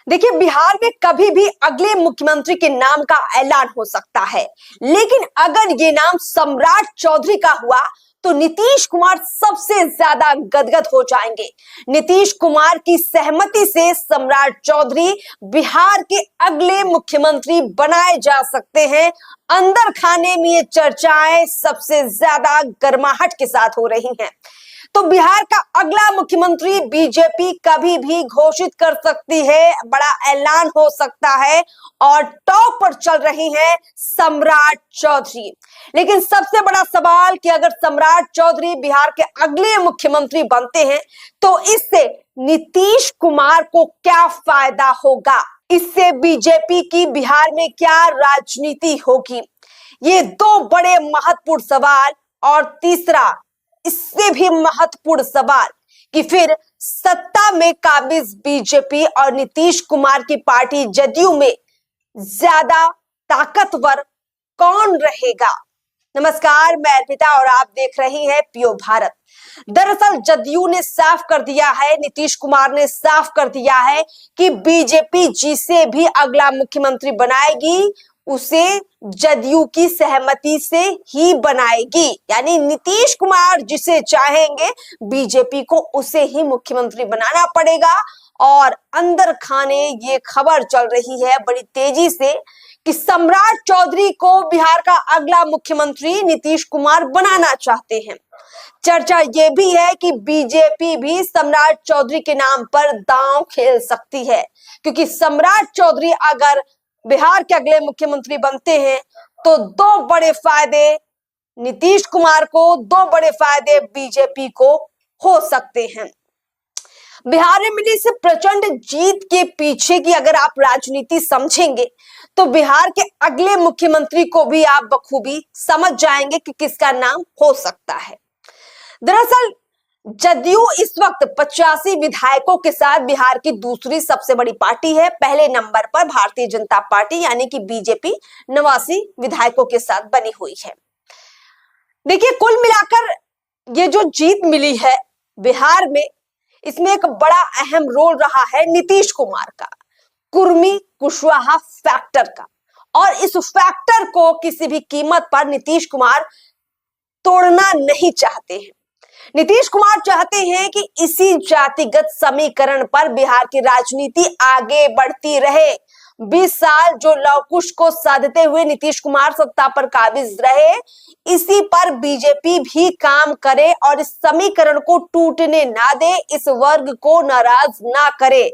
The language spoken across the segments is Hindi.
देखिए, बिहार में कभी भी अगले मुख्यमंत्री के नाम का ऐलान हो सकता है, लेकिन अगर ये नाम सम्राट चौधरी का हुआ तो नीतीश कुमार सबसे ज्यादा गदगद हो जाएंगे। नीतीश कुमार की सहमति से सम्राट चौधरी बिहार के अगले मुख्यमंत्री बनाए जा सकते हैं। अंदर खाने में ये चर्चाएं सबसे ज्यादा गर्माहट के साथ हो रही हैं। तो बिहार का अगला मुख्यमंत्री बीजेपी कभी भी घोषित कर सकती है, बड़ा ऐलान हो सकता है और टॉप पर चल रही है सम्राट चौधरी। लेकिन सबसे बड़ा सवाल कि अगर सम्राट चौधरी बिहार के अगले मुख्यमंत्री बनते हैं तो इससे नीतीश कुमार को क्या फायदा होगा, इससे बीजेपी की बिहार में क्या राजनीति होगी, ये दो बड़े महत्वपूर्ण सवाल। और तीसरा इससे भी महत्वपूर्ण सवाल कि फिर सत्ता में काबिज बीजेपी और नीतीश कुमार की पार्टी जदयू में ज्यादा ताकतवर कौन रहेगा। नमस्कार, मैं अर्पिता और आप देख रही हैं पियो भारत। दरअसल जदयू ने साफ कर दिया है, नीतीश कुमार ने साफ कर दिया है कि बीजेपी जिसे भी अगला मुख्यमंत्री बनाएगी उसे जदयू की सहमति से ही बनाएगी। यानी नीतीश कुमार जिसे चाहेंगे बीजेपी को उसे ही मुख्यमंत्री बनाना पड़ेगा। और अंदर खाने ये खबर चल रही है बड़ी तेजी से कि सम्राट चौधरी को बिहार का अगला मुख्यमंत्री नीतीश कुमार बनाना चाहते हैं। चर्चा ये भी है कि बीजेपी भी सम्राट चौधरी के नाम पर दांव खेल सकती है, क्योंकि सम्राट चौधरी अगर बिहार के अगले मुख्यमंत्री बनते हैं तो दो बड़े फायदे नीतीश कुमार को, दो बड़े फायदे बीजेपी को हो सकते हैं। बिहार में मिली इस प्रचंड जीत के पीछे की अगर आप राजनीति समझेंगे तो बिहार के अगले मुख्यमंत्री को भी आप बखूबी समझ जाएंगे कि किसका नाम हो सकता है। दरअसल जदयू इस वक्त 85 विधायकों के साथ बिहार की दूसरी सबसे बड़ी पार्टी है। पहले नंबर पर भारतीय जनता पार्टी यानी कि बीजेपी 89 विधायकों के साथ बनी हुई है। देखिए, कुल मिलाकर ये जो जीत मिली है बिहार में, इसमें एक बड़ा अहम रोल रहा है नीतीश कुमार का, कुर्मी कुशवाहा फैक्टर का। और इस फैक्टर को किसी भी कीमत पर नीतीश कुमार तोड़ना नहीं चाहते हैं। नीतीश कुमार चाहते हैं कि इसी जातिगत समीकरण पर बिहार की राजनीति आगे बढ़ती रहे। 20 साल जो लवकुश को साधते हुए नीतीश कुमार सत्ता पर काबिज रहे, इसी पर बीजेपी भी काम करे और इस समीकरण को टूटने ना दे, इस वर्ग को नाराज ना करे।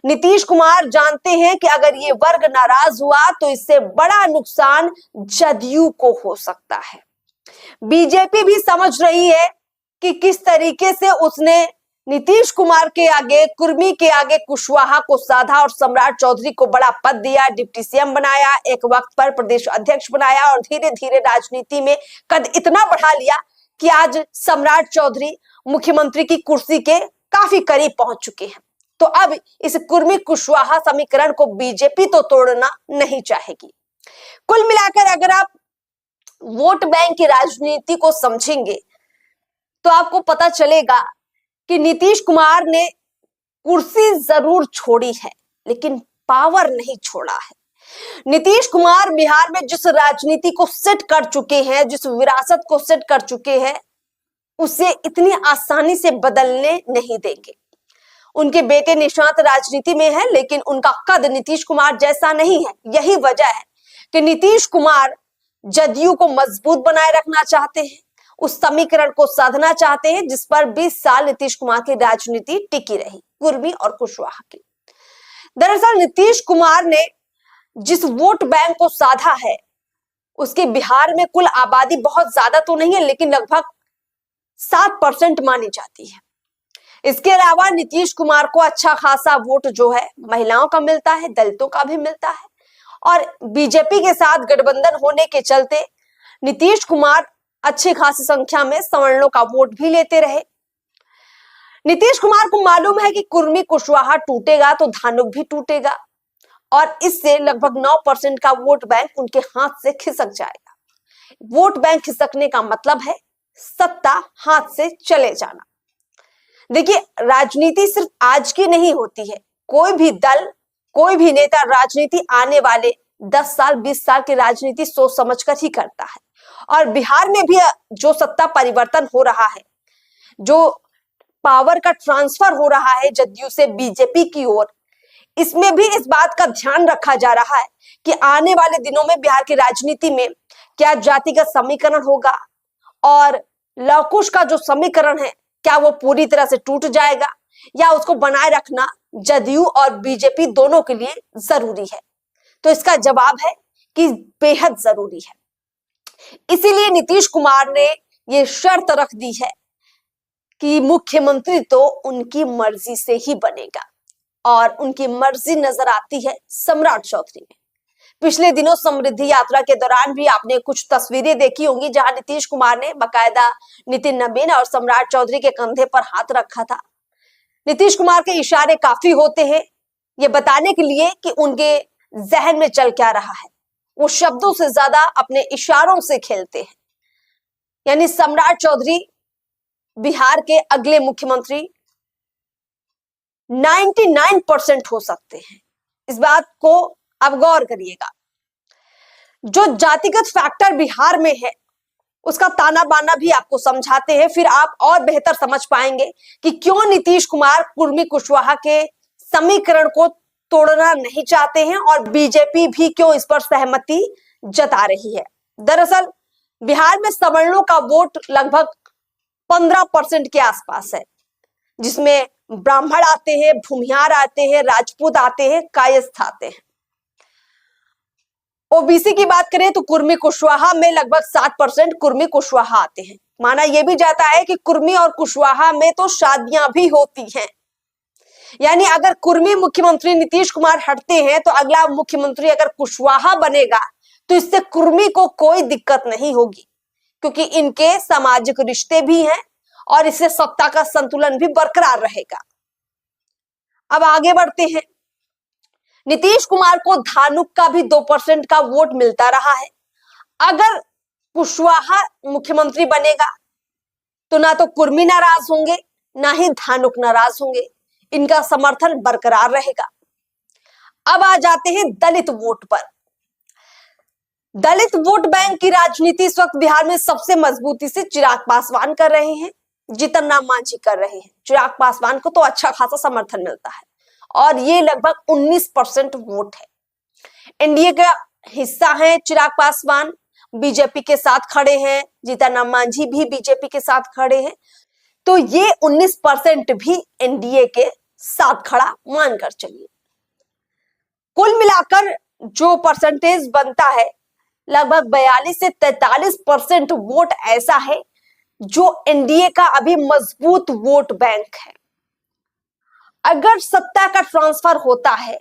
नीतीश कुमार जानते हैं कि अगर ये वर्ग नाराज हुआ तो इससे बड़ा नुकसान जदयू को हो सकता है। बीजेपी भी समझ रही है कि किस तरीके से उसने नीतीश कुमार के आगे, कुर्मी के आगे कुशवाहा को साधा और सम्राट चौधरी को बड़ा पद दिया, डिप्टी सीएम बनाया, एक वक्त पर प्रदेश अध्यक्ष बनाया और धीरे धीरे राजनीति में कद इतना बढ़ा लिया कि आज सम्राट चौधरी मुख्यमंत्री की कुर्सी के काफी करीब पहुंच चुके हैं। तो अब इस कुर्मी कुशवाहा समीकरण को बीजेपी तो तोड़ना नहीं चाहेगी। कुल मिलाकर अगर आप वोट बैंक की राजनीति को समझेंगे तो आपको पता चलेगा कि नीतीश कुमार ने कुर्सी जरूर छोड़ी है लेकिन पावर नहीं छोड़ा है। नीतीश कुमार बिहार में जिस राजनीति को सेट कर चुके हैं, जिस विरासत को सेट कर चुके हैं, उसे इतनी आसानी से बदलने नहीं देंगे। उनके बेटे निशांत राजनीति में है लेकिन उनका कद नीतीश कुमार जैसा नहीं है। यही वजह है कि नीतीश कुमार जदयू को मजबूत बनाए रखना चाहते हैं, उस समीकरण को साधना चाहते हैं जिस पर 20 साल नीतीश कुमार की राजनीति टिकी रही, कुर्मी और कुशवाहा की। दरअसल नीतीश कुमार ने जिस वोट बैंक को साधा है उसके बिहार में कुल आबादी बहुत ज्यादा तो नहीं है लेकिन लगभग 7% मानी जाती है। इसके अलावा नीतीश कुमार को अच्छा खासा वोट जो है महिलाओं का मिलता है, दलितों का भी मिलता है। और बीजेपी के साथ गठबंधन होने के चलते नीतीश कुमार अच्छी खासी संख्या में सवर्णों का वोट भी लेते रहे। नीतीश कुमार को मालूम है कि कुर्मी कुशवाहा टूटेगा तो धानुक भी टूटेगा और इससे लगभग 9% का वोट बैंक उनके हाथ से खिसक जाएगा। वोट बैंक खिसकने का मतलब है सत्ता हाथ से चले जाना। देखिए, राजनीति सिर्फ आज की नहीं होती है। कोई भी दल कोई भी नेता राजनीति आने वाले 10 साल 20 साल की राजनीति सोच समझकर ही करता है। और बिहार में भी जो सत्ता परिवर्तन हो रहा है, जो पावर का ट्रांसफर हो रहा है जदयू से बीजेपी की ओर, इसमें भी इस बात का ध्यान रखा जा रहा है कि आने वाले दिनों में बिहार की राजनीति में क्या जातिगत समीकरण होगा और लव कुश का जो समीकरण है क्या वो पूरी तरह से टूट जाएगा या उसको बनाए रखना जदयू और बीजेपी दोनों के लिए जरूरी है। तो इसका जवाब है कि बेहद जरूरी है। इसीलिए नीतीश कुमार ने ये शर्त रख दी है कि मुख्यमंत्री तो उनकी मर्जी से ही बनेगा और उनकी मर्जी नजर आती है सम्राट चौधरी में। पिछले दिनों समृद्धि यात्रा के दौरान भी आपने कुछ तस्वीरें देखी होंगी जहां नीतीश कुमार ने बकायदा नितिन नवीन और सम्राट चौधरी के कंधे पर हाथ रखा था। नीतीश कुमार के इशारे काफी होते हैं ये बताने के लिए कि उनके जहन में चल क्या रहा है। वो शब्दों से ज्यादा अपने इशारों से खेलते हैं। यानी सम्राट चौधरी बिहार के अगले मुख्यमंत्री 99% हो सकते हैं। इस बात को अब गौर करिएगा। जो जातिगत फैक्टर बिहार में है उसका ताना बाना भी आपको समझाते हैं, फिर आप और बेहतर समझ पाएंगे कि क्यों नीतीश कुमार कुर्मी कुशवाहा के समीकरण को तोड़ना नहीं चाहते हैं और बीजेपी भी क्यों इस पर सहमति जता रही है। दरअसल बिहार में सवर्णों का वोट लगभग 15% के आसपास है, जिसमें ब्राह्मण आते हैं, भूमिहार आते हैं, राजपूत आते हैं, कायस्थ आते हैं। ओबीसी की बात करें तो कुर्मी कुशवाहा में लगभग 7% कुर्मी कुशवाहा आते हैं। माना यह भी जाता है कि कुर्मी और कुशवाहा में तो शादियां भी होती हैं। यानी अगर कुर्मी मुख्यमंत्री नीतीश कुमार हटते हैं तो अगला मुख्यमंत्री अगर कुशवाहा बनेगा तो इससे कुर्मी को कोई दिक्कत नहीं होगी, क्योंकि इनके सामाजिक रिश्ते भी हैं और इससे सत्ता का संतुलन भी बरकरार रहेगा। अब आगे बढ़ते हैं। नीतीश कुमार को धानुक का भी 2% का वोट मिलता रहा है। अगर कुशवाहा मुख्यमंत्री बनेगा तो ना तो कुर्मी नाराज होंगे ना ही धानुक नाराज होंगे, इनका समर्थन बरकरार रहेगा। अब आ जाते हैं दलित वोट पर। दलित वोट बैंक की राजनीति इस वक्त बिहार में सबसे मजबूती से चिराग पासवान कर रहे हैं, जीतन राम मांझी कर रहे हैं। चिराग पासवान को तो अच्छा खासा समर्थन मिलता है और ये लगभग 19% वोट है। एनडीए का हिस्सा है चिराग पासवान, बीजेपी के साथ खड़े हैं, जीतन राम मांझी भी बीजेपी के साथ खड़े हैं, तो ये 19% भी एनडीए के साथ खड़ा मानकर चलिए। कुल मिलाकर जो परसेंटेज बनता है लगभग 42 से 43% वोट ऐसा है जो एनडीए का अभी मजबूत वोट बैंक है। अगर सत्ता का ट्रांसफर होता है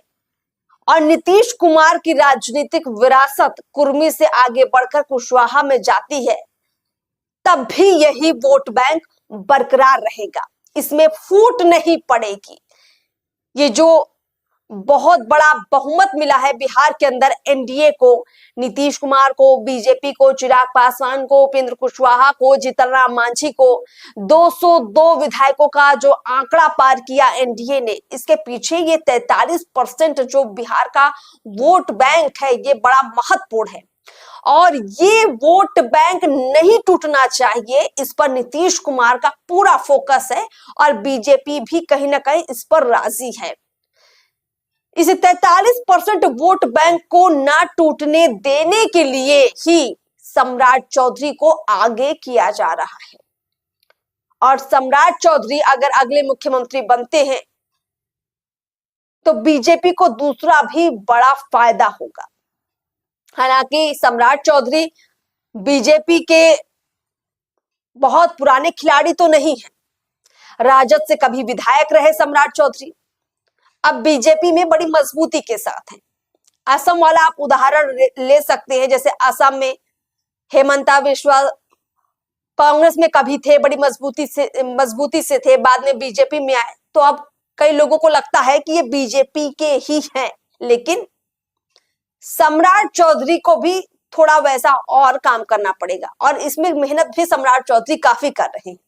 और नीतीश कुमार की राजनीतिक विरासत कुर्मी से आगे बढ़कर कुशवाहा में जाती है, तब भी यही वोट बैंक बरकरार रहेगा, इसमें फूट नहीं पड़ेगी। ये जो बहुत बड़ा बहुमत मिला है बिहार के अंदर एनडीए को, नीतीश कुमार को, बीजेपी को, चिराग पासवान को, उपेंद्र कुशवाहा को, जीतन राम मांझी को, 202 विधायकों का जो आंकड़ा पार किया एनडीए ने, इसके पीछे ये 43% जो बिहार का वोट बैंक है ये बड़ा महत्वपूर्ण है और ये वोट बैंक नहीं टूटना चाहिए। इस पर नीतीश कुमार का पूरा फोकस है और बीजेपी भी कहीं ना कहीं इस पर राजी है। इस 43% वोट बैंक को ना टूटने देने के लिए ही सम्राट चौधरी को आगे किया जा रहा है और सम्राट चौधरी अगर अगले मुख्यमंत्री बनते हैं तो बीजेपी को दूसरा भी बड़ा फायदा होगा। हालांकि सम्राट चौधरी बीजेपी के बहुत पुराने खिलाड़ी तो नहीं है, राजद से कभी विधायक रहे सम्राट चौधरी, अब बीजेपी में बड़ी मजबूती के साथ है। असम वाला आप उदाहरण ले सकते हैं, जैसे असम में हेमंता बिस्वा कांग्रेस में कभी थे, बड़ी मजबूती से थे, बाद में बीजेपी में आए, तो अब कई लोगों को लगता है कि ये बीजेपी के ही हैं, लेकिन सम्राट चौधरी को भी थोड़ा वैसा और काम करना पड़ेगा और इसमें मेहनत भी सम्राट चौधरी काफी कर रहे हैं।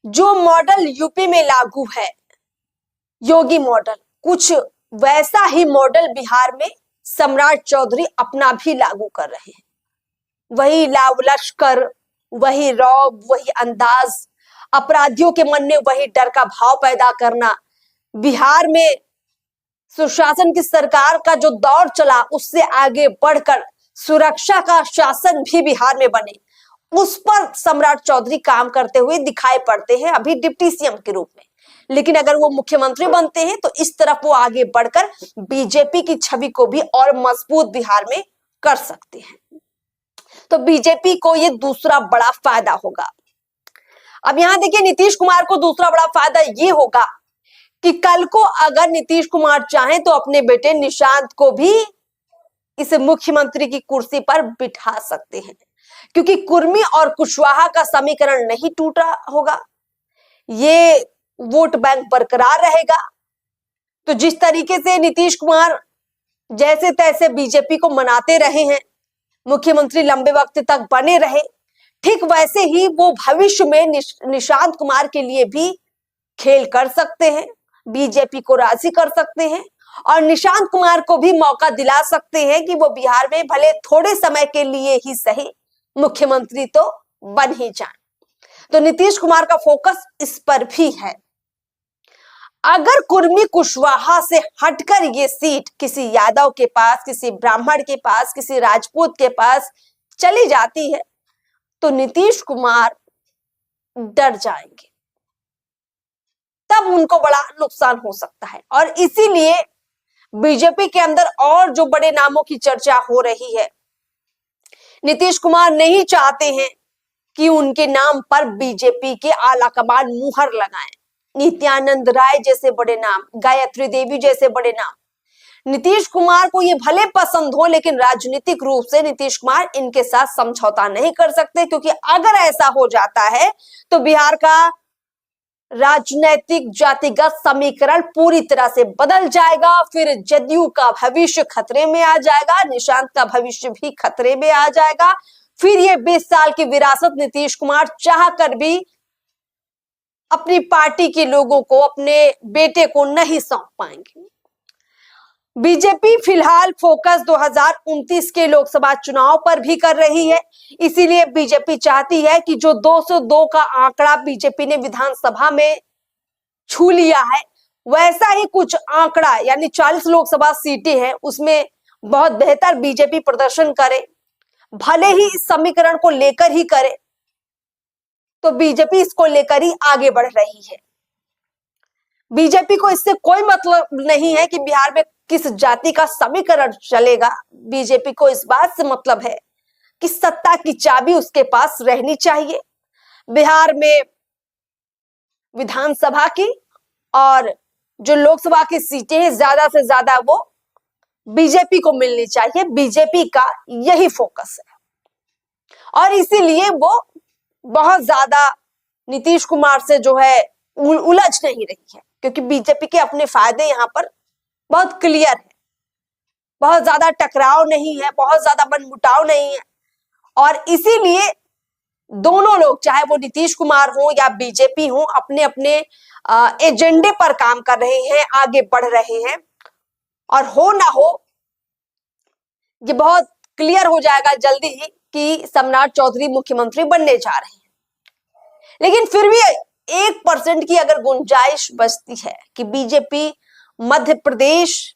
जो मॉडल यूपी में लागू है, योगी मॉडल, कुछ वैसा ही मॉडल बिहार में सम्राट चौधरी अपना भी लागू कर रहे हैं। वही लाव लश्कर, वही रौब, वही अंदाज, अपराधियों के मन में वही डर का भाव पैदा करना। बिहार में सुशासन की सरकार का जो दौर चला उससे आगे बढ़कर सुरक्षा का शासन भी बिहार में बने, उस पर सम्राट चौधरी काम करते हुए दिखाई पड़ते हैं अभी डिप्टी सीएम के रूप में। लेकिन अगर वो मुख्यमंत्री बनते हैं तो इस तरफ वो आगे बढ़कर बीजेपी की छवि को भी और मजबूत बिहार में कर सकते हैं। तो बीजेपी को ये दूसरा बड़ा फायदा होगा। अब यहां देखिए, नीतीश कुमार को दूसरा बड़ा फायदा ये होगा कि कल को अगर नीतीश कुमार चाहें तो अपने बेटे निशांत को भी इस मुख्यमंत्री की कुर्सी पर बिठा सकते हैं, क्योंकि कुर्मी और कुशवाहा का समीकरण नहीं टूटा होगा, ये वोट बैंक बरकरार रहेगा। तो जिस तरीके से नीतीश कुमार जैसे तैसे बीजेपी को मनाते रहे हैं, मुख्यमंत्री लंबे वक्त तक बने रहे, ठीक वैसे ही वो भविष्य में निशांत कुमार के लिए भी खेल कर सकते हैं, बीजेपी को राजी कर सकते हैं और निशांत कुमार को भी मौका दिला सकते हैं कि वो बिहार में भले थोड़े समय के लिए ही सही मुख्यमंत्री तो बन ही जाए। तो नीतीश कुमार का फोकस इस पर भी है। अगर कुर्मी कुशवाहा से हटकर ये सीट किसी यादव के पास, किसी ब्राह्मण के पास, किसी राजपूत के पास चली जाती है तो नीतीश कुमार डर जाएंगे, तब उनको बड़ा नुकसान हो सकता है। और इसीलिए बीजेपी के अंदर और जो बड़े नामों की चर्चा हो रही है, नीतीश कुमार नहीं चाहते हैं कि उनके नाम पर बीजेपी के आलाकमान मुहर लगाएं। नित्यानंद राय जैसे बड़े नाम, गायत्री देवी जैसे बड़े नाम, नीतीश कुमार को ये भले पसंद हो, लेकिन राजनीतिक रूप से नीतीश कुमार इनके साथ समझौता नहीं कर सकते, क्योंकि अगर ऐसा हो जाता है तो बिहार का राजनीतिक जातिगत समीकरण पूरी तरह से बदल जाएगा। फिर जदयू का भविष्य खतरे में आ जाएगा, निशांत का भविष्य भी खतरे में आ जाएगा। फिर ये 20 साल की विरासत नीतीश कुमार चाह कर भी अपनी पार्टी के लोगों को, अपने बेटे को नहीं सौंप पाएंगे। बीजेपी फिलहाल फोकस 2029 के लोकसभा चुनाव पर भी कर रही है। इसीलिए बीजेपी चाहती है कि जो 202 का आंकड़ा बीजेपी ने विधानसभा में छू लिया है, वैसा ही कुछ आंकड़ा यानी 40 लोकसभा सीटें हैं, उसमें बहुत बेहतर बीजेपी प्रदर्शन करे, भले ही इस समीकरण को लेकर ही करे, तो बीजेपी इसको लेकर ही आगे बढ़ रही है। बीजेपी को इससे कोई मतलब नहीं है कि बिहार में किस जाति का समीकरण चलेगा। बीजेपी को इस बात से मतलब है कि सत्ता की चाबी उसके पास रहनी चाहिए। बिहार में विधानसभा की और जो लोकसभा की सीटें हैं, ज्यादा से ज्यादा वो बीजेपी को मिलनी चाहिए। बीजेपी का यही फोकस है और इसीलिए वो बहुत ज्यादा नीतीश कुमार से जो है उलझ नहीं रही है, क्योंकि बीजेपी के अपने फायदे यहाँ पर बहुत क्लियर है। बहुत ज्यादा टकराव नहीं है, बहुत ज्यादा मनमुटाव नहीं है और इसीलिए दोनों लोग, चाहे वो नीतीश कुमार हो या बीजेपी हो, अपने अपने एजेंडे पर काम कर रहे हैं, आगे बढ़ रहे हैं। और हो ना हो, ये बहुत क्लियर हो जाएगा जल्दी ही कि सम्राट चौधरी मुख्यमंत्री बनने जा रहे हैं। लेकिन फिर भी 1% की अगर गुंजाइश बचती है कि बीजेपी मध्य प्रदेश,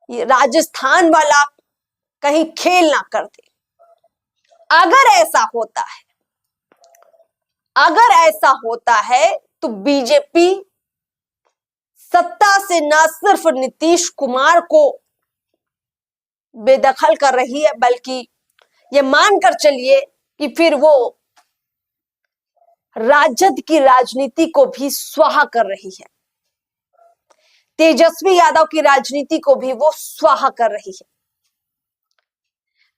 राजस्थान वाला कहीं खेल ना कर दे। अगर ऐसा होता है तो बीजेपी सत्ता से न सिर्फ नीतीश कुमार को बेदखल कर रही है, बल्कि ये मानकर चलिए कि फिर वो राजद की राजनीति को भी स्वाहा कर रही है, तेजस्वी यादव की राजनीति को भी वो स्वाहा कर रही है।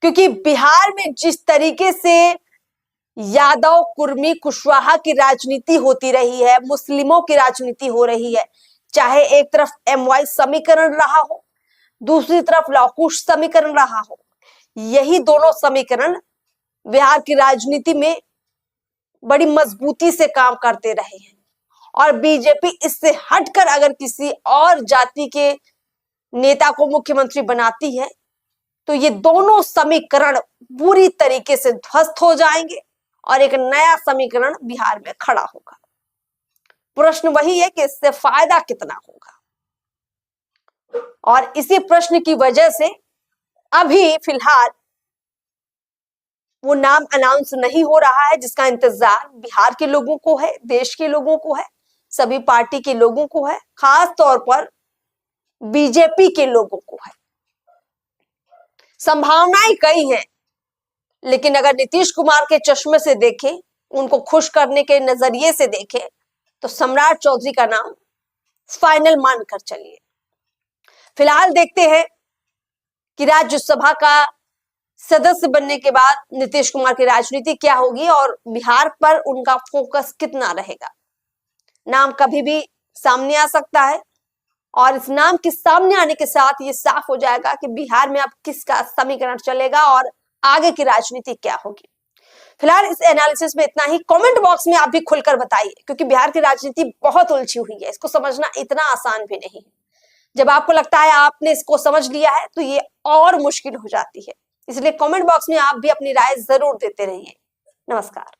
क्योंकि बिहार में जिस तरीके से यादव, कुर्मी, कुशवाहा की राजनीति होती रही है, मुस्लिमों की राजनीति हो रही है, चाहे एक तरफ MY समीकरण रहा हो, दूसरी तरफ लवकुश समीकरण रहा हो, यही दोनों समीकरण बिहार की राजनीति में बड़ी मजबूती से काम करते रहे हैं। और बीजेपी इससे हटकर अगर किसी और जाति के नेता को मुख्यमंत्री बनाती है तो ये दोनों समीकरण पूरी तरीके से ध्वस्त हो जाएंगे और एक नया समीकरण बिहार में खड़ा होगा। प्रश्न वही है कि इससे फायदा कितना होगा, और इसी प्रश्न की वजह से अभी फिलहाल वो नाम अनाउंस नहीं हो रहा है, जिसका इंतजार बिहार के लोगों को है, देश के लोगों को है, सभी पार्टी के लोगों को है, खास तौर पर बीजेपी के लोगों को है। संभावनाएं कई हैं, लेकिन अगर नीतीश कुमार के चश्मे से देखें, उनको खुश करने के नजरिए से देखें, तो सम्राट चौधरी का नाम फाइनल मानकर चलिए। फिलहाल देखते हैं कि राज्यसभा का सदस्य बनने के बाद नीतीश कुमार की राजनीति क्या होगी और बिहार पर उनका फोकस कितना रहेगा। नाम कभी भी सामने आ सकता है और इस नाम के सामने आने के साथ ये साफ हो जाएगा कि बिहार में अब किसका समीकरण चलेगा और आगे की राजनीति क्या होगी। फिलहाल इस एनालिसिस में इतना ही। कमेंट बॉक्स में आप भी खुलकर बताइए, क्योंकि बिहार की राजनीति बहुत उलझी हुई है, इसको समझना इतना आसान भी नहीं है। जब आपको लगता है आपने इसको समझ लिया है तो ये और मुश्किल हो जाती है। इसलिए कमेंट बॉक्स में आप भी अपनी राय जरूर देते रहिए। नमस्कार।